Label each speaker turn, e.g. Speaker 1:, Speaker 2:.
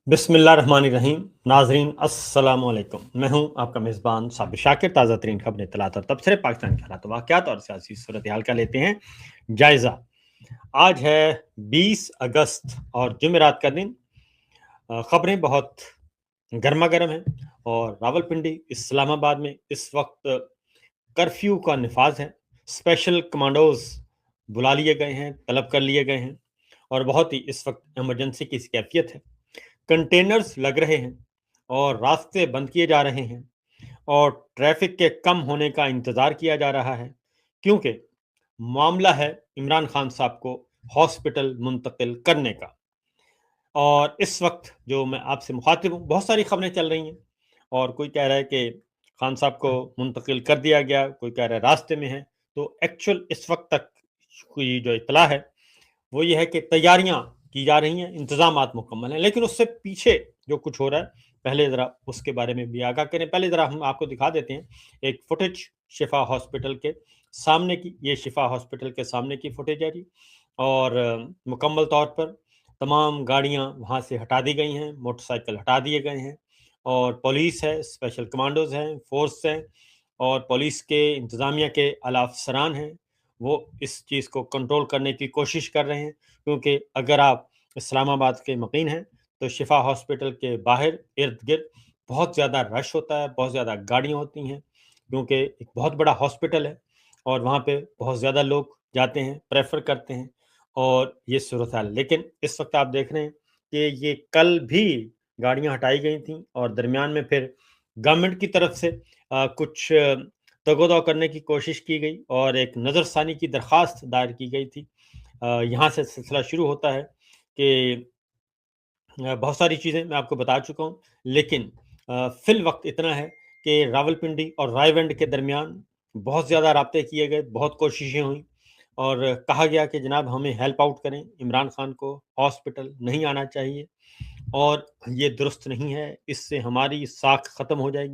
Speaker 1: बिस्मिल्लाहिर्रहमानिर्रहीम। नाजरीन अस्सलाम वालेकुम। मैं हूं आपका मेज़बान साबिर शाकिर। ताज़ा तरीन खबरें, इत्तलात और तबसरे पाकिस्तान के हालात वाक़यात और सियासी सूरत हाल का लेते हैं जायज़ा। आज है 20 अगस्त और जुमेरात का दिन। खबरें बहुत गर्मा गर्म हैं और रावलपिंडी इस्लामाबाद में इस वक्त कर्फ्यू का नफाज है। स्पेशल कमांडोज बुला लिए गए हैं, तलब कर लिए गए हैं और बहुत ही इस वक्त इमरजेंसी की कैफियत है। कंटेनर्स लग रहे हैं और रास्ते बंद किए जा रहे हैं और ट्रैफिक के कम होने का इंतज़ार किया जा रहा है, क्योंकि मामला है इमरान खान साहब को हॉस्पिटल मुंतकिल करने का। और इस वक्त जो मैं आपसे मुखातिब हूँ, बहुत सारी खबरें चल रही हैं और कोई कह रहा है कि खान साहब को मुंतकिल कर दिया गया, कोई कह रहा है रास्ते में है। तो एक्चुअल इस वक्त तक की जो इतला है वो ये है कि तैयारियां की जा रही हैं, इंतजामात मुकम्मल हैं, लेकिन उससे पीछे जो कुछ हो रहा है पहले ज़रा उसके बारे में भी आगाह करें। पहले ज़रा हम आपको दिखा देते हैं एक फुटेज शिफा हॉस्पिटल के सामने की। ये शिफा हॉस्पिटल के सामने की फुटेज है जी। और मुकम्मल तौर पर तमाम गाड़ियां वहां से हटा दी गई हैं, मोटरसाइकिल हटा दिए गए हैं और पुलिस है, स्पेशल कमांडोज हैं, फोर्स हैं और पुलिस के इंतज़ामिया के आला अफसरान हैं। वो इस चीज़ को कंट्रोल करने की कोशिश कर रहे हैं, क्योंकि अगर आप इस्लामाबाद के मुकीम हैं तो शिफा हॉस्पिटल के बाहर इर्द गिर्द बहुत ज़्यादा रश होता है, बहुत ज़्यादा गाड़ियाँ होती हैं, क्योंकि एक बहुत बड़ा हॉस्पिटल है और वहाँ पे बहुत ज़्यादा लोग जाते हैं, प्रेफर करते हैं और ये सूरत हाल। लेकिन इस वक्त आप देख रहे हैं कि ये कल भी गाड़ियाँ हटाई गई थी और दरमियान में फिर गवर्नमेंट की तरफ से कुछ तगोदा करने की कोशिश की गई और एक नज़रसानी की दरख्वास्त दायर की गई थी। यहाँ से सिलसिला शुरू होता है कि बहुत सारी चीज़ें मैं आपको बता चुका हूँ, लेकिन फिल वक्त इतना है कि रावलपिंडी और रायवंड के दरमियान बहुत ज़्यादा राब्ते किए गए, बहुत कोशिशें हुई और कहा गया कि जनाब हमें हेल्प आउट करें, इमरान खान को हॉस्पिटल नहीं आना चाहिए और ये दुरुस्त नहीं है, इससे हमारी साख ख़त्म हो जाएगी।